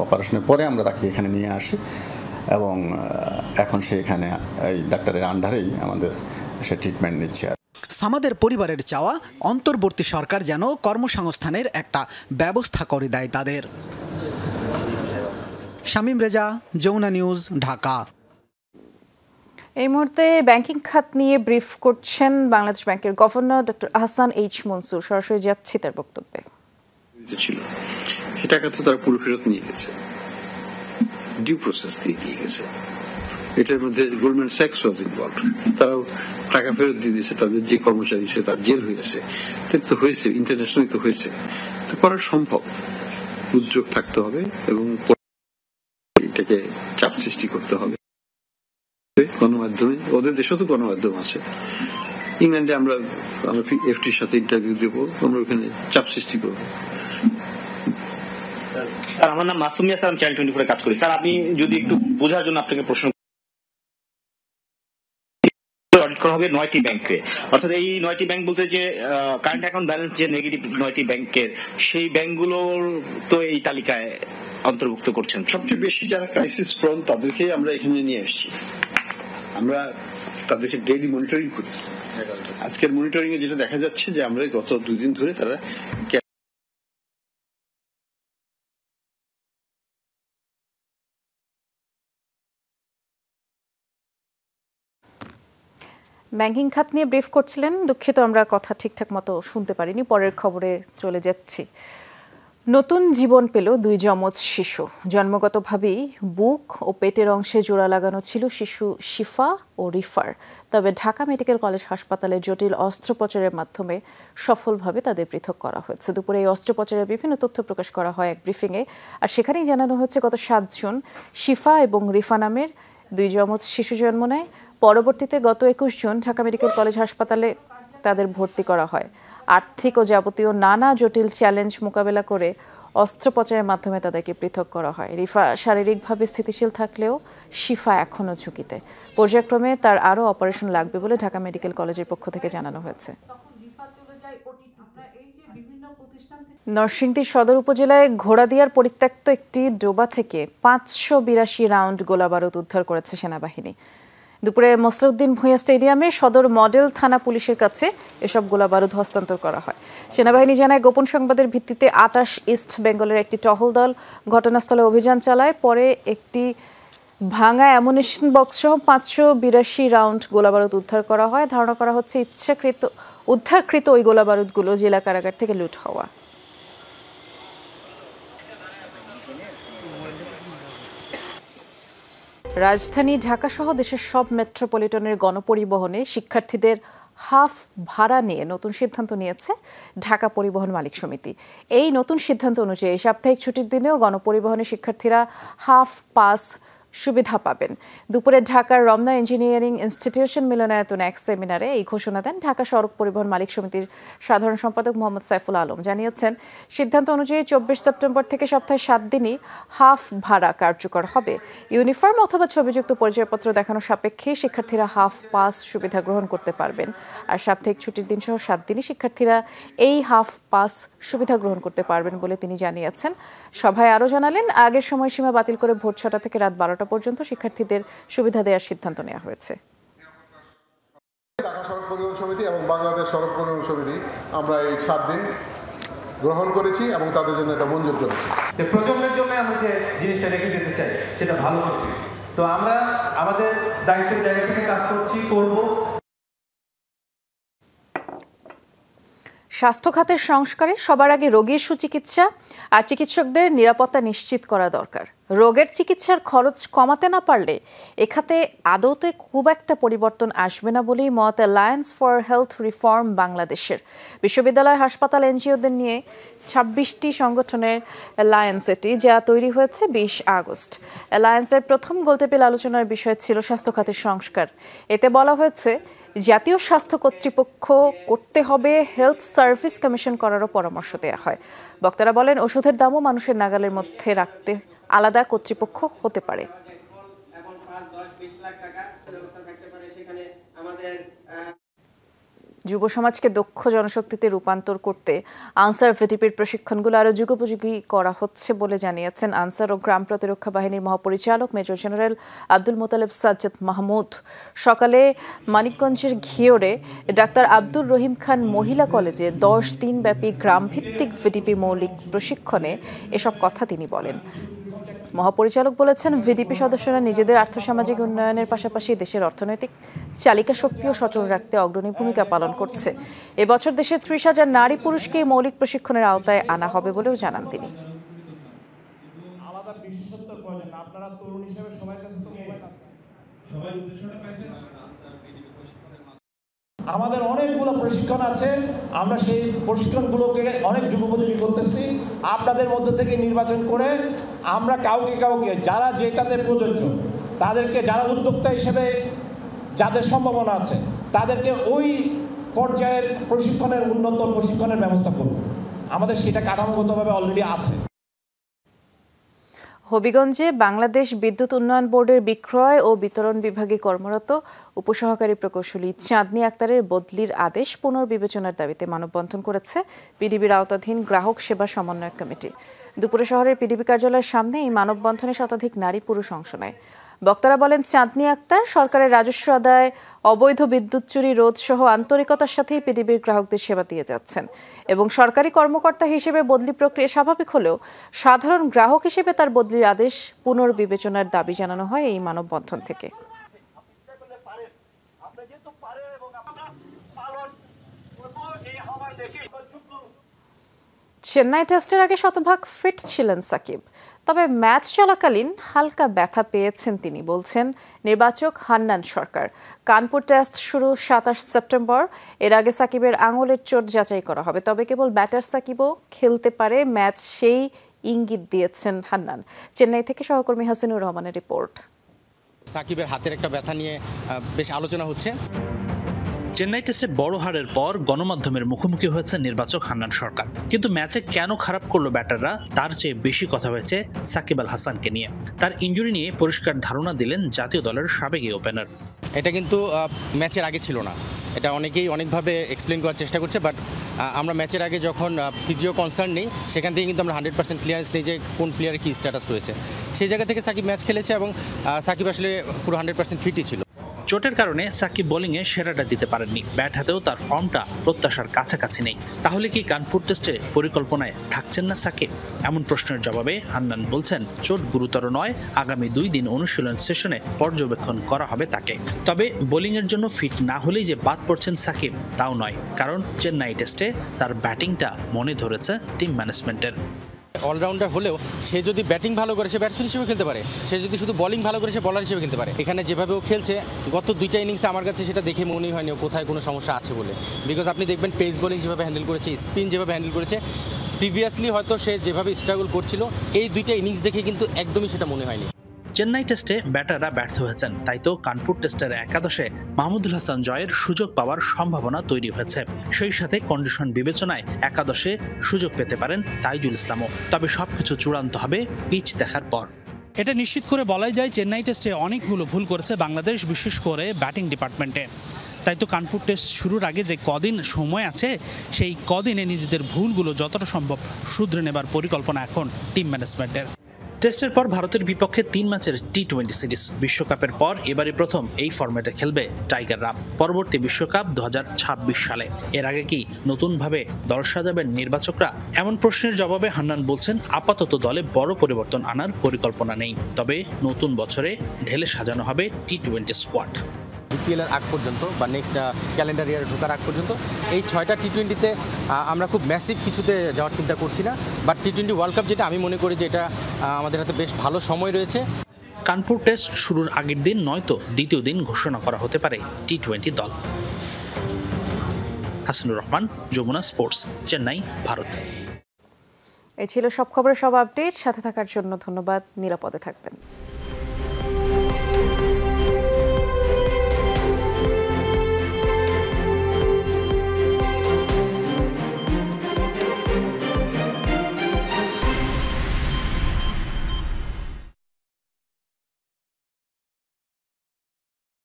অপারেশনের পরে আমরা তাকে এখানে নিয়ে আসি এবং এখন সে এখানে এই ডাক্তারের আন্ডারেই আমাদের সে ট্রিটমেন্ট নিচ্ছে। সামাদের পরিবারের চাওয়া অন্তর্বর্তী সরকার যেন কর্মসংস্থানের একটা ব্যবস্থা করে দেয় তাদের। শামীম রেজা, যমুনা নিউজ, ঢাকা। এই মুহূর্তে ব্যাংকিং খাত নিয়ে ব্রিফ করছেন বাংলাদেশ ব্যাংকের governor doctor Ahsan H Mansur. সরাসরি যাচ্ছি তার বক্তব্যে। সে টাকা তো তারা পুরো ফেরত নিয়ে গেছে, ডিউ প্রসেস দিয়ে দিয়ে গেছে। এটার মধ্যে গোল্ডম্যান স্যাক্স ওয়াজ ইনভলভড, তারাও টাকা ফেরত দিয়ে দিয়েছে। তাদের যে কর্মচারী সে তার জেল হয়েছে, এটা তো হয়েছে, ইন্টারন্যাশনালি তো হয়েছে। তো করা সম্ভব, উদ্যোগ থাকতে হবে এবং এটাকে চাপ সৃষ্টি করতে হবে গণমাধ্যমে। ওদের দেশেও তো গণমাধ্যম আছে। ইংল্যান্ডে আমরা এফটির সাথে ইন্টারভিউ দেবো, আমরা ওখানে চাপ সৃষ্টি করবো। স্যার, আমার নাম মাসুম মিয়া, স্যার আমি চ্যানেল 24 কাজ করি। স্যার, আপনি যদি একটু বোঝার জন্য আপনাকে প্রশ্ন অডিট করা হবে 9টি ব্যাংকে, অর্থাৎ এই 9টি ব্যাংক বলতে যে কারেন্ট অ্যাকাউন্ট ব্যালেন্স যে নেগেটিভ 9টি ব্যাংকের, সেই ব্যাংকগুলোর তো এই তালিকায় অন্তর্ভুক্ত করছেন। সবচেয়ে বেশি যারা ক্রাইসিস প্রন তাদেরকেই আমরা এখানে নিয়ে আসছি। আমরা তাদেরকে ডেইলি মনিটরিং করি। আজকের মনিটরিং এ যেটা দেখা যাচ্ছে যে আমরা গত 2 দিন ধরে তারা ব্যাংকিং খাত নিয়ে ব্রিফ করছিলেন। দুঃখিত, আমরা কথা ঠিকঠাক মতো শুনতে পারিনি। পরের খবরে চলে যাচ্ছি। নতুন জীবন পেল 2 যমজ শিশু। জন্মগতভাবেই বুক ও পেটের অংশে জোড়া লাগানো ছিল শিশু শিফা ও রিফার। তবে ঢাকা মেডিকেল কলেজ হাসপাতালে জটিল অস্ত্রোপচারের মাধ্যমে সফলভাবে তাদের পৃথক করা হয়েছে। দুপুরে এই অস্ত্রোপচারের বিভিন্ন তথ্য প্রকাশ করা হয় এক ব্রিফিংয়ে। আর সেখানেই জানানো হয়েছে গত 7 জুন শিফা এবং রিফা নামের 2 যমজ শিশু জন্ম নেয়। পরবর্তীতে গত 21 জুন ঢাকা মেডিকেল কলেজ হাসপাতালে তাদের ভর্তি করা হয়। আর্থিক ও যাবতীয় নানা জটিল চ্যালেঞ্জ মোকাবেলা করে অস্ত্রোপচারের মাধ্যমে তাদেরকে পৃথক করা হয়। রিফা শারীরিকভাবে স্থিতিশীল থাকলেও শিফা এখনও ঝুঁকিতে। পর্যায়ক্রমে তার আরও অপারেশন লাগবে বলে ঢাকা মেডিকেল কলেজের পক্ষ থেকে জানানো হয়েছে। নরসিংদী সদর উপজেলায় ঘোড়াদিয়ার পরিত্যক্ত একটি ডোবা থেকে 582 রাউন্ড গোলাবারুদ উদ্ধার করেছে সেনাবাহিনী। দুপুরে মসলিউদ্দিন ভূঁইয়া স্টেডিয়ামে সদর মডেল থানা পুলিশের কাছে এসব গোলাবারুদ হস্তান্তর করা হয়। সেনাবাহিনী জানায়, গোপন সংবাদের ভিত্তিতে 28 ইস্ট বেঙ্গলের একটি টহল দল ঘটনাস্থলে অভিযান চালায়। পরে একটি ভাঙা অ্যামুনিশন বক্স সহ 582 রাউন্ড গোলাবারুদ উদ্ধার করা হয়। ধারণা করা হচ্ছে উদ্ধারকৃত ওই গোলাবারুদগুলো জেলা কারাগার থেকে লুট হওয়া। রাজধানী ঢাকা সহ দেশের সব মেট্রোপলিটনের গণপরিবহনে শিক্ষার্থীদের হাফ ভাড়া নিয়ে নতুন সিদ্ধান্ত নিয়েছে ঢাকা পরিবহন মালিক সমিতি। এই নতুন সিদ্ধান্ত অনুযায়ী সাপ্তাহিক ছুটির দিনেও গণপরিবহনে শিক্ষার্থীরা হাফ পাস সুবিধা পাবেন। দুপুরে ঢাকার রমনা ইঞ্জিনিয়ারিং ইনস্টিটিউশন মিলনায়তন এক সেমিনারে এই ঘোষণা দেন ঢাকা সড়ক পরিবহন মালিক সমিতির সাধারণ সম্পাদক মোহাম্মদ সাইফুল আলম। জানিয়েছেন, সিদ্ধান্ত অনুযায়ী 24 সেপ্টেম্বর থেকে সপ্তাহে 7 দিনই হাফ ভাড়া কার্যকর হবে। ইউনিফর্ম অথবা ছবিযুক্ত পরিচয়পত্র দেখানো সাপেক্ষে শিক্ষার্থীরা হাফ পাস সুবিধা গ্রহণ করতে পারবেন। আর সাপ্তাহিক ছুটির দিন সহ 7 দিনই শিক্ষার্থীরা এই হাফ পাস সুবিধা গ্রহণ করতে পারবেন বলে তিনি জানিয়েছেন। সভায় আরও জানালেন, আগের সময়সীমা বাতিল করে ভোর 6টা থেকে রাত 12টা পর্যন্ত শিক্ষার্থীদের সুবিধা দেওয়ার সিদ্ধান্ত নেওয়া হয়েছে। ঢাকা সড়ক পরিবহন সমিতি এবং বাংলাদেশ সড়ক পরিবহন সমিতি আমরা এই 7 দিন গ্রহণ করেছি এবং তাদের জন্য এটা মঞ্জুর করেছি। প্রজন্মের জন্য আমরা যে জিনিসটা রেখে যেতে চাই সেটা ভালো কিছু। তো আমরা আমাদের দায়িত্বের জায়গা থেকে কাজ করব। স্বাস্থ্য খাতের সংস্কারে সবার আগে রোগীর সুচিকিৎসা আর চিকিৎসকদের নিরাপত্তা নিশ্চিত করা দরকার। রোগের চিকিৎসার খরচ কমাতে না পারলে এ খাতে আদৌতে খুব একটা পরিবর্তন আসবে না বলেই মত অ্যালায়েন্স ফর হেলথ রিফর্ম বাংলাদেশের। বিশ্ববিদ্যালয়, হাসপাতাল, এনজিওদের নিয়ে 26টি সংগঠনের অ্যালায়েন্স এটি, যা তৈরি হয়েছে 20 আগস্ট। অ্যালায়েন্সের প্রথম গোলটেবিল আলোচনার বিষয় ছিল স্বাস্থ্য খাতের সংস্কার। এতে বলা হয়েছে, জাতীয় স্বাস্থ্য কর্তৃপক্ষ করতে হবে হেলথ সার্ভিস কমিশন করারও পরামর্শ দেওয়া হয়। বক্তারা বলেন, ওষুধের দামও মানুষের নাগালের মধ্যে রাখতে আলাদা কর্তৃপক্ষ হতে পারে। যুব সমাজকে দক্ষ জনশক্তিতে রূপান্তর করতে আনসার ভিডিপির প্রশিক্ষণগুলো আরও যুগোপযোগী করা হচ্ছে বলে জানিয়েছেন আনসার ও গ্রাম প্রতিরক্ষা বাহিনীর মহাপরিচালক মেজর জেনারেল আব্দুল মোতালেব সাজ্জাদ মাহমুদ। সকালে মানিকগঞ্জের ঘিওরে ডাক্তার আব্দুর রহিম খান মহিলা কলেজে 10 দিনব্যাপী গ্রামভিত্তিক ভিডিপি মৌলিক প্রশিক্ষণে এসব কথা তিনি বলেন। মহাপরিচালক বলেছেন, ভিডিপি সদস্যরা নিজেদের আর্থসামাজিক উন্নয়নের পাশাপাশি দেশের অর্থনৈতিক চালিকা শক্তিও সচল রাখতে অগ্রণী ভূমিকা পালন করছে। এবছর দেশের 30,000 নারী পুরুষকে মৌলিক প্রশিক্ষণের আওতায় আনা হবে বলেও জানান তিনি। আলাদা বিশেষত্বের প্রয়োজন। আপনারা তরুণ হিসেবে সবার কাছে তো মোবাইল আছে, সবাই উদ্দেশ্যটা পাইছেন। আমাদের অনেকগুলো প্রশিক্ষণ আছে, আমরা সেই প্রশিক্ষণগুলোকে অনেক যুগোপযোগী করতেছি। আপনাদের মধ্যে থেকে নির্বাচন করে আমরা কাউকে যারা যেটাতে প্রযোজ্য তাদেরকে, যারা উদ্যোক্তা হিসেবে যাদের সম্ভাবনা আছে তাদেরকে ওই পর্যায়ের প্রশিক্ষণের উন্নত প্রশিক্ষণের ব্যবস্থা করব। আমাদের সেটা কাঠামোগতভাবে অলরেডি আছে। হবিগঞ্জে বাংলাদেশ বিদ্যুৎ উন্নয়ন বোর্ডের বিক্রয় ও বিতরণ বিভাগে কর্মরত উপসহকারী প্রকৌশলী চাঁদনী আক্তারের বদলির আদেশ পুনর্বিবেচনার দাবিতে মানববন্ধন করেছে পিডিবির আওতাধীন গ্রাহক সেবা সমন্বয় কমিটি। দুপুরে শহরের পিডিবি কার্যালয়ের সামনে এই মানববন্ধনে শতাধিক নারী পুরুষ অংশ নেয়। বক্তারা বলেন, চাঁদনী আক্তার সরকারের রাজস্ব আদায়, অবৈধ বিদ্যুৎ চুরি রোধ সহ আন্তরিকতার সাথেই পিডিবির গ্রাহকদের সেবা দিয়ে যাচ্ছেন এবং সরকারি কর্মকর্তা হিসেবে বদলি প্রক্রিয়া স্বাভাবিক হলেও সাধারণ গ্রাহক হিসেবে তার বদলির আদেশ পুনর্বিবেচনার দাবি জানানো হয় এই মানববন্ধন থেকে। চেন্নাই টেস্টের আগে শতভাগ ফিট ছিলেন সাকিব, তবে ম্যাচ চলাকালীন হালকা ব্যথা পেয়েছেন তিনি, বলছেন নির্বাচক হান্নান সরকার। কানপুর টেস্ট শুরু 27 সেপ্টেম্বর। এর আগে সাকিবের আঙুলের চোট যাচাই করা হবে, তবে কেবল ব্যাটার সাকিবও খেলতে পারে ম্যাচ, সেই ইঙ্গিত দিয়েছেন হান্নান। চেন্নাই থেকে সহকর্মী হাসিনুর রহমানের রিপোর্ট। সাকিবের হাতের একটা ব্যথা নিয়ে বেশ আলোচনা হচ্ছে। চেন্নাই টেস্টে বড় হারের পর গণমাধ্যমের মুখোমুখি হয়েছে নির্বাচক হান্নান সরকার, কিন্তু ম্যাচে কেন খারাপ করলো ব্যাটাররা তার চেয়ে বেশি কথা হয়েছে সাকিব আল হাসানকে নিয়ে। তার ইনজুরি নিয়ে পরিষ্কার ধারণা দিলেন জাতীয় দলের সাবেক ওপেনার। এটা কিন্তু ম্যাচের আগে ছিল না, এটা অনেকেই অনেকভাবে এক্সপ্লেন করার চেষ্টা করছে, বাট আমরা ম্যাচের আগে যখন ফিজিও কনসার্ন নেই সেখান থেকে কিন্তু আমরা 100% ক্লিয়ারেন্স নেই যে কোন প্লেয়ারের কী স্ট্যাটাস রয়েছে। সেই জায়গা থেকে সাকিব ম্যাচ খেলেছে এবং সাকিব আসলে পুরো 100% ফিটই ছিল। চোটের কারণে সাকিব বোলিংয়ে সেরাটা দিতে পারেননি, ব্যাট হাতেও তার ফর্মটা প্রত্যাশার কাছাকাছি নেই। তাহলে কি কানপুর টেস্টে পরিকল্পনায় থাকছেন না সাকিব? এমন প্রশ্নের জবাবে হান্নান বলছেন, চোট গুরুতর নয়, আগামী 2 দিন অনুশীলন সেশনে পর্যবেক্ষণ করা হবে তাকে। তবে বোলিংয়ের জন্য ফিট না হলেই যে বাদ পড়ছেন সাকিব তাও নয়, কারণ চেন্নাই টেস্টে তার ব্যাটিংটা মনে ধরেছে টিম ম্যানেজমেন্টের। অলরাউন্ডার হলেও সে যদি ব্যাটিং ভালো করে সে ব্যাটসম্যান হিসেবে খেলতে পারে, সে যদি শুধু বোলিং ভালো করে সে বলার হিসেবে খেলতে পারে। এখানে যেভাবে ও খেলছে গত 2টা ইনিংসে আমার কাছে সেটা দেখে মনেই হয়নি কোথায় কোনো সমস্যা আছে বলে। বিকজ আপনি দেখবেন পেস বোলিং যেভাবে হ্যান্ডেল করেছে, স্পিন যেভাবে হ্যান্ডেল করেছে, প্রিভিয়াসলি হয়তো সে যেভাবে স্ট্রাগল করছিল এই 2টা ইনিংস দেখে কিন্তু একদমই সেটা মনে হয়নি। চেন্নাই টেস্টে ব্যাটাররা ব্যর্থ হয়েছেন, তাই তো কানপুর টেস্টের একাদশে মাহমুদুল হাসান জয়ের সুযোগ পাওয়ার সম্ভাবনা তৈরি হয়েছে। সেই সাথে কন্ডিশন বিবেচনায় একাদশে সুযোগ পেতে পারেন তাইজুল ইসলামও। তবে সবকিছু চূড়ান্ত হবে পিচ দেখার পর। এটা নিশ্চিত করে বলাই যায় চেন্নাই টেস্টে অনেকগুলো ভুল করেছে বাংলাদেশ, বিশেষ করে ব্যাটিং ডিপার্টমেন্টে। তাই তো কানপুর টেস্ট শুরুর আগে যে কদিন সময় আছে সেই কদিনে নিজেদের ভুলগুলো যতটা সম্ভব শুধরে নেবার পরিকল্পনা এখন টিম ম্যানেজমেন্টের। টেস্টের পর ভারতের বিপক্ষে 3 ম্যাচের টি-20 সিরিজ। বিশ্বকাপের পর এবারই প্রথম এই ফরম্যাটে খেলবে টাইগাররা। পরবর্তী বিশ্বকাপ 2026 সালে। এর আগে কি নতুনভাবে দল সাজাবেন নির্বাচকরা? এমন প্রশ্নের জবাবে হান্নান বলছেন, আপাতত দলে বড় পরিবর্তন আনার পরিকল্পনা নেই, তবে নতুন বছরে ঢেলে সাজানো হবে টি-20 স্কোয়াড। বিপিএলের আগ পর্যন্ত বা নেক্সট ক্যালেন্ডার ইয়ারে ঢোকার আগ পর্যন্ত এই 6টা টি-20তে আমরা খুব ম্যাসিভ কিছুতে যাওয়ার চিন্তা করছি না। বাট টি-20 ওয়ার্ল্ড কাপ যেটা আমি মনে করি যে এটা আমাদের হাতে বেশ ভালো সময় রয়েছে। কানপুর টেস্ট শুরুর আগের দিন নয়তো দ্বিতীয় দিন ঘোষণা করা হতে পারে টি-20 দল। হাসানুর রহমান, যমুনা স্পোর্টস, চেন্নাই, ভারত। এই ছিল সব খবরের সব আপডেট। সাথে থাকার জন্য ধন্যবাদ। নিরাপদে থাকবেন।